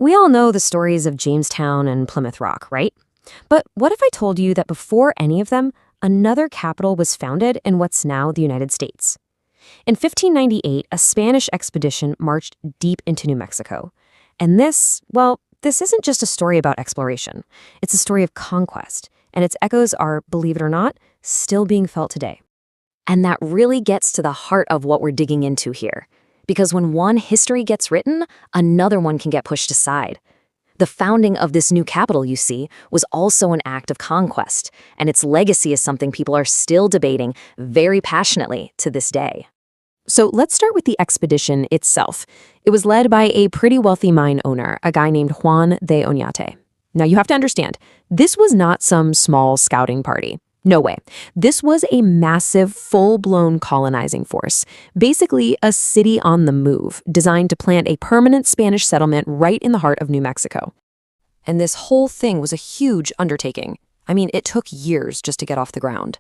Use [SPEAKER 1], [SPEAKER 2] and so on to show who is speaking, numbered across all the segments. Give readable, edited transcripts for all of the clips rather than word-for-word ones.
[SPEAKER 1] We all know the stories of Jamestown and Plymouth Rock, right? But what if I told you that before any of them, another capital was founded in what's now the United States? In 1598, a Spanish expedition marched deep into New Mexico. And this isn't just a story about exploration. It's a story of conquest, and its echoes are, believe it or not, still being felt today. And that really gets to the heart of what we're digging into here. Because when one history gets written, another one can get pushed aside. The founding of this new capital, you see, was also an act of conquest, and its legacy is something people are still debating very passionately to this day. So let's start with the expedition itself. It was led by a pretty wealthy mine owner, a guy named Juan de Oñate. Now you have to understand, this was not some small scouting party. No way. This was a massive, full-blown colonizing force, basically a city on the move, designed to plant a permanent Spanish settlement right in the heart of New Mexico. And this whole thing was a huge undertaking. I mean, it took years just to get off the ground.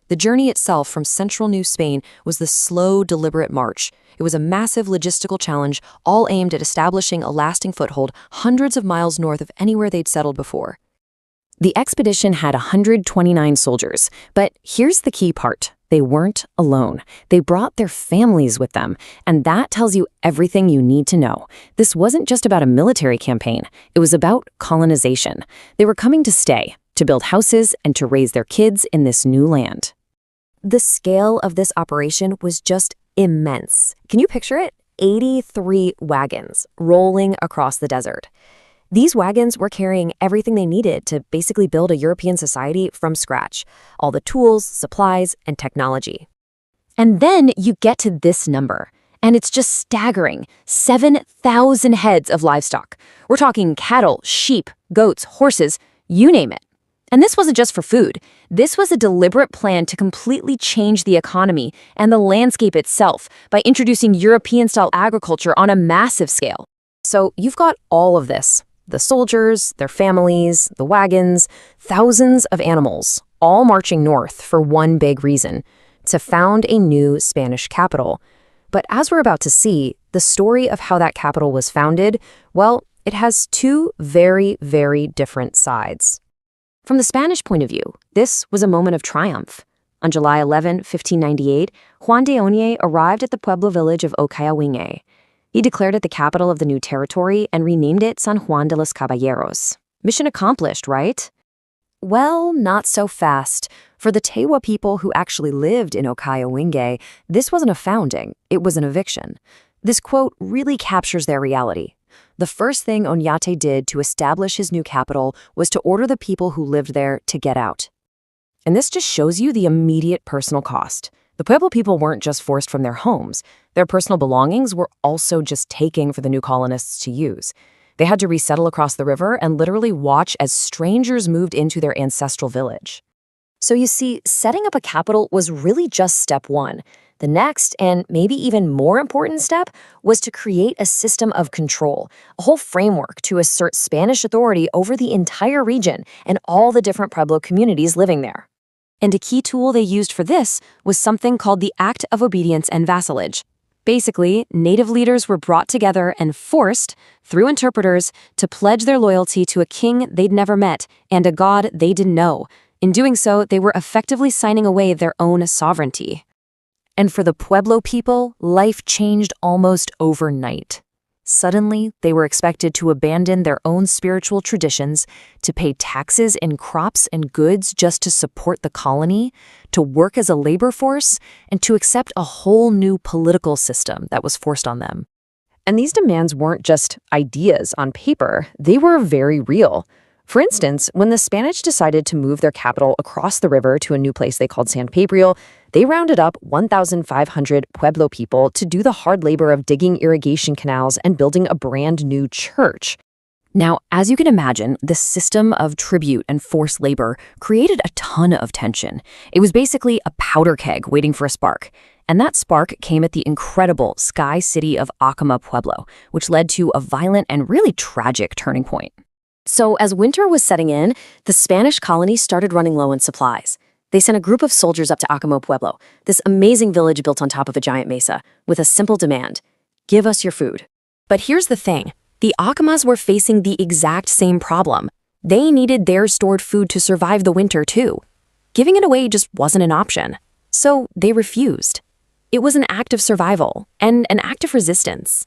[SPEAKER 1] The journey itself from central New Spain was the slow, deliberate march. It was a massive logistical challenge, all aimed at establishing a lasting foothold hundreds of miles north of anywhere they'd settled before. The expedition had 129 soldiers, but here's the key part. They weren't alone. They brought their families with them, and that tells you everything you need to know. This wasn't just about a military campaign. It was about colonization. They were coming to stay, to build houses, and to raise their kids in this new land. The scale of this operation was just immense. Can you picture it? 83 wagons rolling across the desert. These wagons were carrying everything they needed to basically build a European society from scratch, all the tools, supplies, and technology. And then you get to this number, and it's just staggering, 7,000 heads of livestock. We're talking cattle, sheep, goats, horses, you name it. And this wasn't just for food. This was a deliberate plan to completely change the economy and the landscape itself by introducing European-style agriculture on a massive scale. So you've got all of this. The soldiers, their families, the wagons, thousands of animals, all marching north for one big reason, to found a new Spanish capital. But as we're about to see, the story of how that capital was founded, well, it has two very, very different sides. From the Spanish point of view, this was a moment of triumph. On July 11, 1598, Juan de Oñate arrived at the Pueblo village of Ocayahuingue. He declared it the capital of the new territory and renamed it San Juan de los Caballeros. Mission accomplished, right? Well, not so fast. For the Tewa people who actually lived in Ocayahuingue, this wasn't a founding, it was an eviction. This quote really captures their reality. The first thing Oñate did to establish his new capital was to order the people who lived there to get out. And this just shows you the immediate personal cost. The Pueblo people weren't just forced from their homes. Their personal belongings were also just taken for the new colonists to use. They had to resettle across the river and literally watch as strangers moved into their ancestral village. So you see, setting up a capital was really just step one. The next, and maybe even more important step, was to create a system of control, a whole framework to assert Spanish authority over the entire region and all the different Pueblo communities living there. And a key tool they used for this was something called the Act of Obedience and Vassalage. Basically, native leaders were brought together and forced, through interpreters, to pledge their loyalty to a king they'd never met and a god they didn't know. In doing so, they were effectively signing away their own sovereignty. And for the Pueblo people, life changed almost overnight. Suddenly, they were expected to abandon their own spiritual traditions, to pay taxes in crops and goods just to support the colony, to work as a labor force, and to accept a whole new political system that was forced on them. And these demands weren't just ideas on paper, they were very real. For instance, when the Spanish decided to move their capital across the river to a new place they called San Gabriel, they rounded up 1,500 Pueblo people to do the hard labor of digging irrigation canals and building a brand new church. Now, as you can imagine, this system of tribute and forced labor created a ton of tension. It was basically a powder keg waiting for a spark. And that spark came at the incredible Sky City of Acoma Pueblo, which led to a violent and really tragic turning point. So as winter was setting in, the Spanish colony started running low on supplies. They sent a group of soldiers up to Acoma Pueblo, this amazing village built on top of a giant mesa, with a simple demand: give us your food. But here's the thing. The Akamas were facing the exact same problem. They needed their stored food to survive the winter, too. Giving it away just wasn't an option. So they refused. It was an act of survival and an act of resistance.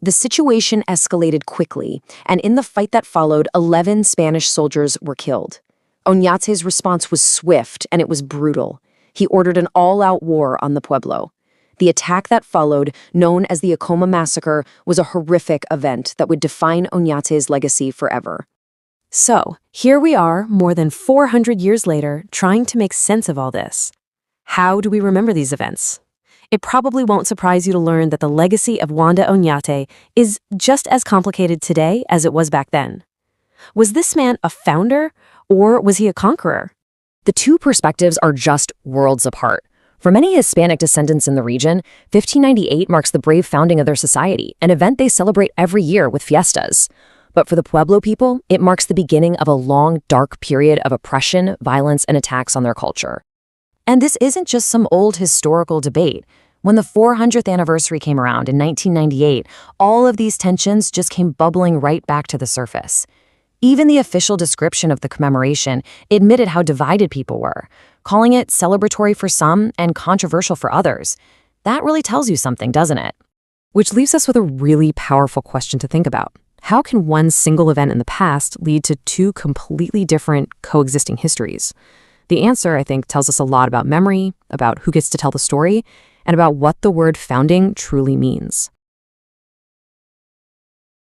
[SPEAKER 1] The situation escalated quickly, and in the fight that followed, 11 Spanish soldiers were killed. Oñate's response was swift, and it was brutal. He ordered an all-out war on the pueblo. The attack that followed, known as the Acoma Massacre, was a horrific event that would define Oñate's legacy forever. So, here we are, more than 400 years later, trying to make sense of all this. How do we remember these events? It probably won't surprise you to learn that the legacy of Juan de Oñate is just as complicated today as it was back then. Was this man a founder, or was he a conqueror? The two perspectives are just worlds apart. For many Hispanic descendants in the region, 1598 marks the brave founding of their society, an event they celebrate every year with fiestas. But for the Pueblo people, it marks the beginning of a long, dark period of oppression, violence, and attacks on their culture. And this isn't just some old historical debate. When the 400th anniversary came around in 1998, all of these tensions just came bubbling right back to the surface. Even the official description of the commemoration admitted how divided people were, calling it celebratory for some and controversial for others. That really tells you something, doesn't it? Which leaves us with a really powerful question to think about. How can one single event in the past lead to two completely different coexisting histories? The answer, I think, tells us a lot about memory, about who gets to tell the story, and about what the word founding truly means.